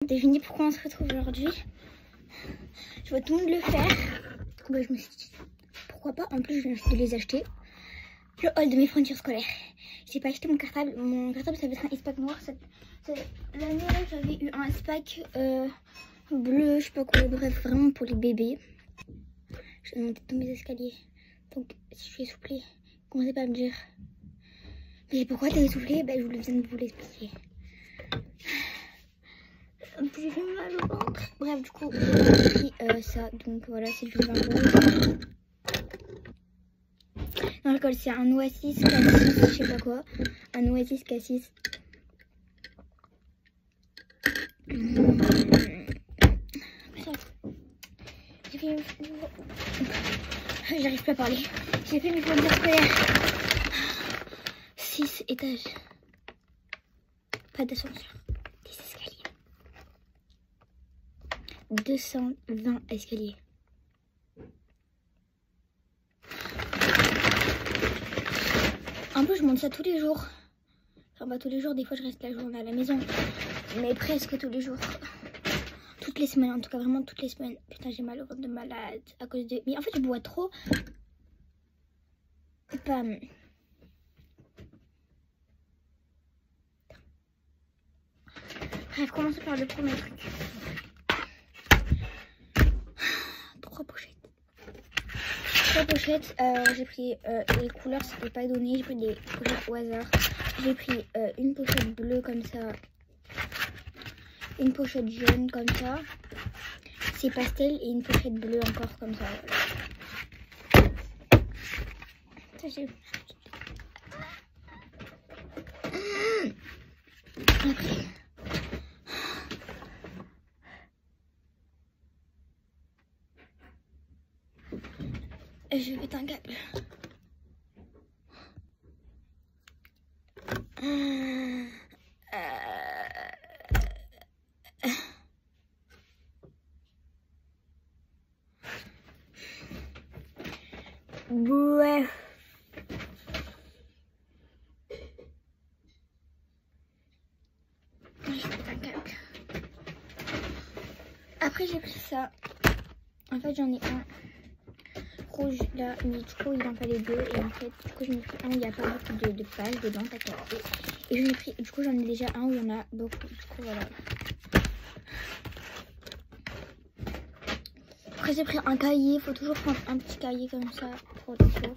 Devinez pourquoi on se retrouve aujourd'hui. Je vois tout le monde le faire. Bah, je me suis dit, pourquoi pas. En plus, je viens de les acheter. Le haul de mes fournitures scolaires. J'ai pas acheté mon cartable. Mon cartable, ça va être un SPAC noir. L'année là, j'avais eu un SPAC bleu, je sais pas quoi. Bref, vraiment pour les bébés. Je vais monter tous mes escaliers. Donc, si je suis essoufflée, commencez pas à me dire. Mais pourquoi t'es essoufflée? Bah, je viens de vous l'expliquer. J'ai fait mal au ventre. Bref, du coup, j'ai pris ça. Donc voilà, c'est du vin rouge. Non, je c'est un Oasis Cassis, je sais pas quoi. Un Oasis Cassis. Bref. J'ai fait une... J'arrive plus à parler. J'ai fait mes fournitures scolaires. 6 étages. Pas d'ascenseur. Des escaliers. 220 escaliers. Un peu, je monte ça tous les jours. Enfin, pas tous les jours, des fois je reste la journée à la maison. Mais presque tous les jours. Toutes les semaines, en tout cas, vraiment toutes les semaines. Putain, j'ai mal au ventre de malade à cause de... Mais en fait, je bois trop. C'est pas... Bref, commençons par le premier truc. 3 pochettes. 3 pochettes, j'ai pris les couleurs, c'était pas donné, j'ai pris des couleurs au hasard. J'ai pris une pochette bleue comme ça, une pochette jaune comme ça, c'est pastel, et une pochette bleue encore comme ça. Ça j'ai... Après... je vais mettre un câble. Bref. Je vais mettre un câble. Après j'ai pris ça. En fait j'en ai un rouge là, mais du coup il en fallait 2 et en fait du coup j'en ai pris un où il n'y a pas beaucoup de pages dedans, t'as capté. Et j'en ai pris, du coup j'en ai déjà un où il y en a beaucoup, du coup voilà. Après j'ai pris un cahier, il faut toujours prendre un petit cahier comme ça pour le cours.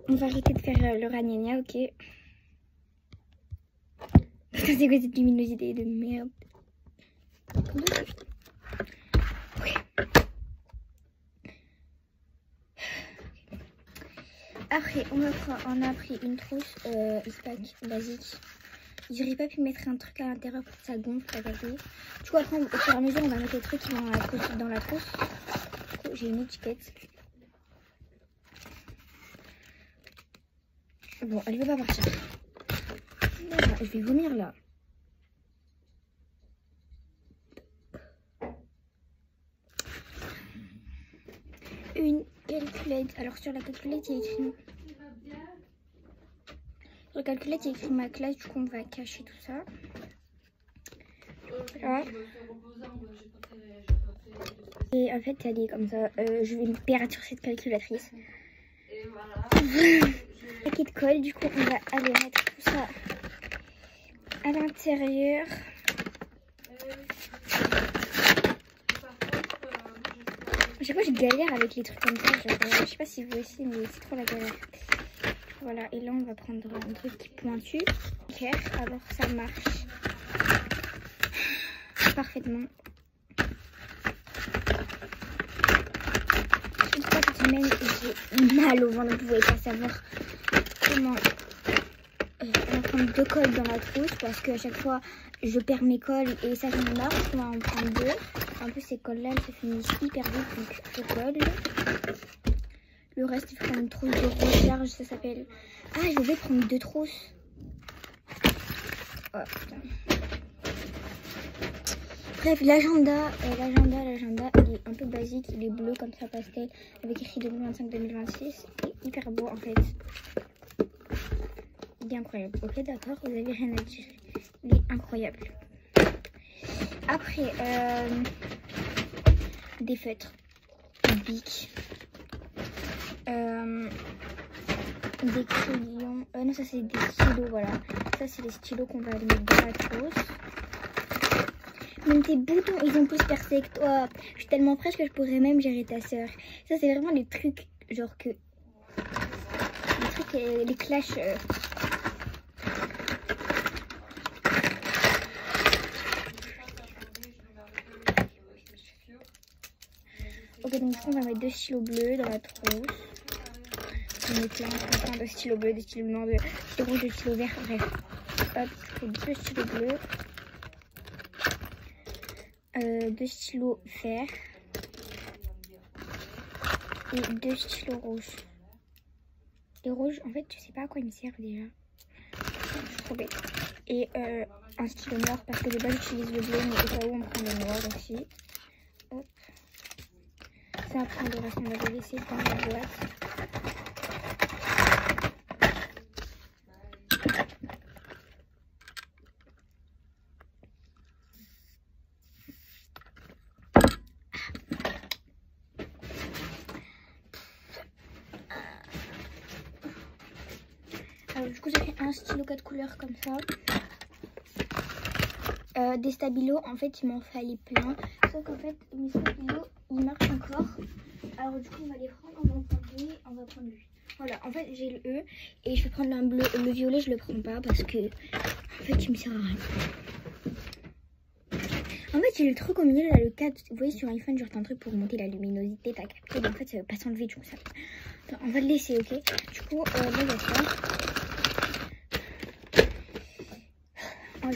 On va arrêter de faire le ragnagna, ok. Putain, c'est quoi cette luminosité de merde? Ok. Après, on a pris une trousse SPAC basique. J'aurais pas pu mettre un truc à l'intérieur pour que ça gonfle, t'as capté. Du coup, après, au fur et à mesure, on va mettre les trucs qui vont dans la trousse. Du coup, j'ai une étiquette. Bon, elle veut pas partir. Voilà, je vais vomir là. Une calculette. Alors sur la calculette, il y a écrit... Sur la calculette, il y a écrit ma classe. Du coup, on va cacher tout ça. Voilà. Et en fait, elle est comme ça. Je vais me perdre sur cette calculatrice. Et voilà. Paquet de colle, du coup on va aller mettre tout ça à l'intérieur. Je sais pas, je galère avec les trucs comme ça. Je sais pas si vous aussi, mais c'est trop la galère. Voilà, et là on va prendre un truc qui est pointu. Alors ça marche parfaitement. Cette semaine j'ai mal au ventre, vous pouvez pas savoir comment. On va prendre 2 colles dans la trousse parce qu'à chaque fois je perds mes colles et ça j'en ai marre. On va en prendre 2. En plus ces colles là elles se finissent hyper vite, donc 2 colles. Le reste il faut prendre une trousse de recharge, ça s'appelle. Ah, je vais prendre 2 trousses. Oh putain. Bref, l'agenda, il est un peu basique. Il est bleu comme ça, pastel, avec écrit 2025-2026. Il est hyper beau en fait. Il est incroyable. Ok, d'accord, vous avez rien à dire. Il est incroyable. Après, des feutres, des bics, des crayons. Non, ça c'est des stylos, voilà. Ça c'est les stylos qu'on va aller mettre dans la trousse. Même tes boutons, ils ont plus percé que toi. Je suis tellement fraîche que je pourrais même gérer ta soeur. Ça c'est vraiment les trucs, genre que... Les trucs, les clashs... Ok, donc on va mettre 2 stylos bleus dans la trousse. On met plein de stylos bleus, des stylos noirs, de stylos rouges, de stylos verts, bref. Hop, je fais 2 stylos bleus. 2 stylos verts. Et 2 stylos rouges. Les rouges, en fait, je sais pas à quoi ils me servent déjà. Je suis trop bête. Et un stylo noir parce que de base j'utilise le bleu, mais au cas où on prend le noir aussi. Hop. Ça après le reste on va le laisser dans la boîte. Alors du coup j'ai fait un stylo 4 couleurs comme ça. Des stabilos, en fait il m'en fallait plein. Sauf qu'en fait mes stabilos ils marchent encore. Alors du coup on va les prendre, on va en prendre lui, on va prendre lui. Voilà, en fait j'ai le E et je vais prendre un bleu. Le violet je le prends pas parce que en fait il me sert à rien. En fait j'ai le truc au milieu là, le 4. Vous voyez sur iPhone genre t'as un truc pour monter la luminosité, t'as capté, mais en fait ça veut pas s'enlever du coup ça. Attends, on va le laisser, ok. Du coup là il y a ça.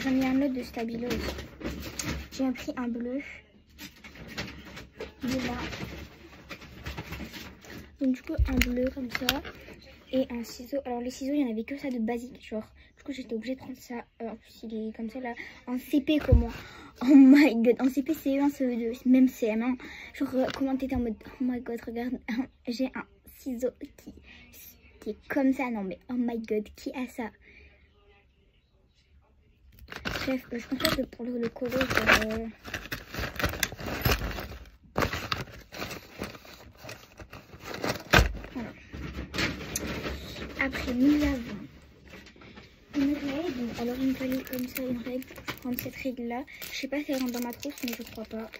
J'en ai un autre de stabilo aussi. J'ai pris un bleu. Là. Donc du coup un bleu comme ça. Et un ciseau. Alors les ciseaux il n'y en avait que ça de basique. Genre du coup j'étais obligée de prendre ça. En plus il est comme ça là. En CP comment. Oh my god. En CP CE1, CE2, même CM1. Genre comment t'étais en mode oh my god regarde. J'ai un ciseau qui est comme ça. Non mais oh my god qui a ça. Bref, je pense que pour le colo, voilà. Après, nous avons une règle. Alors, il me fallait comme ça une règle. Je vais prendre cette règle-là. Je sais pas si elle rentre dans ma trousse, mais je crois pas.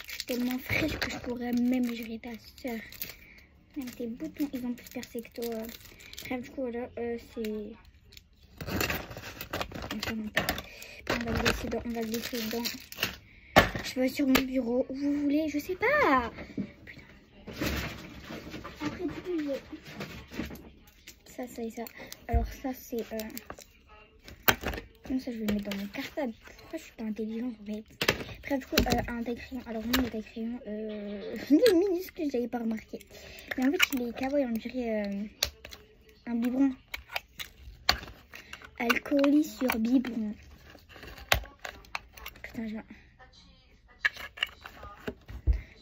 Je suis tellement fraîche que je pourrais même gérer ta soeur. Même tes boutons, ils ont plus percé que toi. Bref, du coup, voilà, c'est... On va le laisser dans... On va le laisser dans... Je vais sur mon bureau. Où vous voulez, je sais pas. Putain. Après, du coup, j'ai... Ça et ça. Alors, ça, c'est... Comme ça, je vais le mettre dans mon cartable. Pourquoi je suis pas intelligente, en fait. Bref, du coup, un taille-crayon. Alors, moi, le taille-crayon... il est minuscule, j'avais pas remarqué. Mais en fait, il est kawaii, on dirait... un biberon. Alcooli sur biberon. Putain,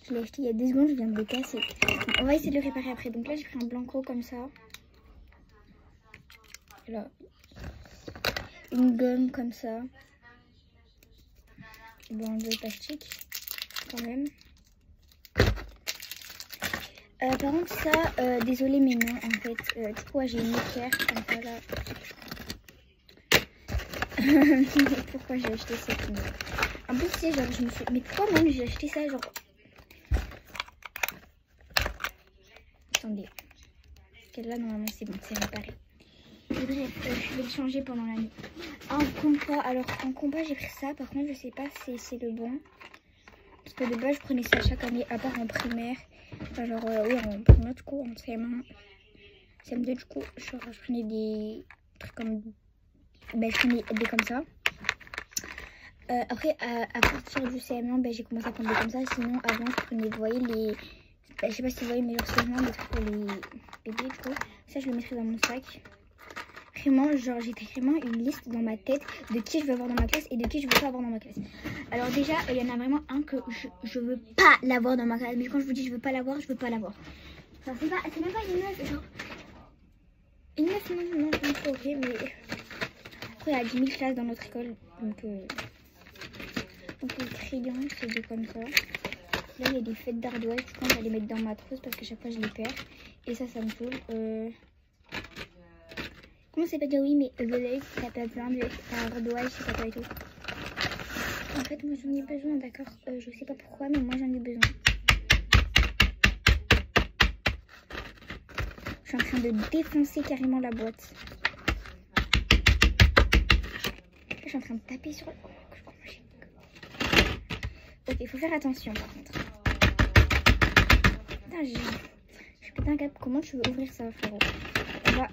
je l'ai acheté il y a 2 secondes, je viens de le casser. Donc, on va essayer de le réparer après. Donc là, j'ai pris un blanco comme ça. Là. Une gomme comme ça. Bon, de plastique. Quand même. Par contre, ça, désolé, mais non, en fait. Du coup, j'ai une équerre comme ça là. Pourquoi j'ai acheté cette nuit? En plus, tu sais, genre, je me suis... Mais pourquoi même j'ai acheté ça, genre... Attendez. Parce que là, normalement, c'est bon, c'est réparé. Et bref, je vais le changer pendant la nuit. En compas, alors, en compas, j'ai pris ça. Par contre, je sais pas si c'est le bon. Parce que de base, je prenais ça chaque année, à part en primaire. Enfin, genre, oui, en primaire, du coup, en CM1. CM2, du coup, je prenais des trucs comme... Ben, je prenais des comme ça. Après, à partir du CM1, ben, j'ai commencé à prendre des comme ça. Sinon, avant, je prenais, vous voyez, les... Ben, je sais pas si vous voyez, mais genre, c'est vraiment des trucs pour les bébés, du coup. Ça, je le mettrai dans mon sac. vraiment, genre j'ai vraiment une liste dans ma tête de qui je veux avoir dans ma classe et de qui je veux pas avoir dans ma classe. Alors déjà, il y en a vraiment un que je veux pas l'avoir dans ma classe. Mais quand je vous dis je veux pas l'avoir, je veux pas l'avoir. Enfin, c'est même pas une meuf, genre. Une meuf, non, ok, mais... Après, il y a 10 000 classes dans notre école, donc les crayons, c'est des comme ça. Là, il y a des fêtes d'ardoise, je pense que je vais les mettre dans ma trousse parce que chaque fois, je les perds. Et ça me saoule. Comment c'est pas dire oui, mais le lait, ça peut plein de ardoise, je sais pas quoi et tout. En fait, moi, j'en ai besoin, d'accord. Je sais pas pourquoi, mais moi, j'en ai besoin. Je suis en train de défoncer carrément la boîte. Je suis en train de taper sur le... Ok, il faut faire attention par contre. Putain, je pète un câble. Comment tu veux ouvrir ça, frérot?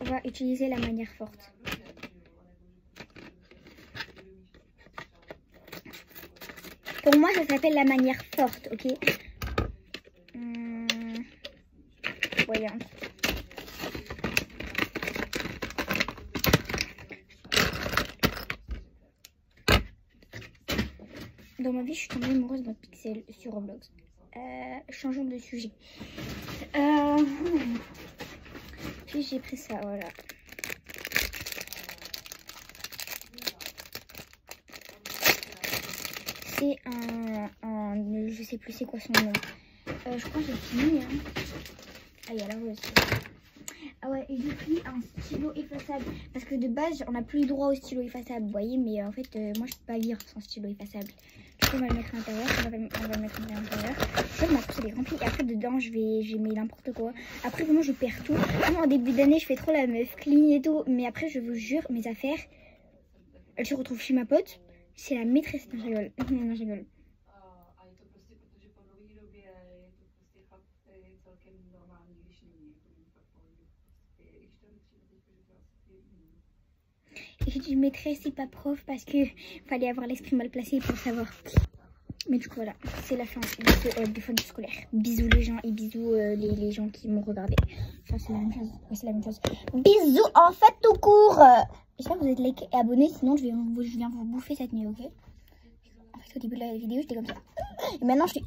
On va utiliser la manière forte. Pour moi, ça s'appelle la manière forte, ok? Voyons. Dans ma vie, je suis tombée amoureuse d'un pixel sur Roblox. Changeons de sujet. Puis j'ai pris ça, voilà. C'est un... Je sais plus c'est quoi son nom. Je crois que j'ai fini. Hein. Ah, il y a la rose. Ah ouais, et j'ai pris un stylo effaçable. Parce que de base, on n'a plus le droit au stylo effaçable, vous voyez. Mais en fait, moi, je peux pas lire sans stylo effaçable. Du coup, on va le mettre à l'intérieur. On va le mettre à l'intérieur. Je ma trousse, elle est remplie. Et après, dedans, je vais mettre n'importe quoi. Après, vraiment, je perds tout. Vraiment, en début d'année, je fais trop la meuf clean et tout. Mais après, je vous jure, mes affaires, elles se retrouvent chez ma pote. C'est la maîtresse. Non, je rigole. Non, je rigole. Et j'ai dit maîtresse et pas prof parce que fallait avoir l'esprit mal placé pour savoir. Mais du coup voilà, c'est la fin du fond du scolaire. Bisous les gens et bisous les gens qui m'ont regardé. Enfin c'est la même chose. Ouais, c'est la même chose. Bisous en fait tout court. J'espère que vous êtes like et abonnés, sinon je viens vous bouffer cette nuit, ok? En fait au début de la vidéo j'étais comme ça. Et maintenant je suis...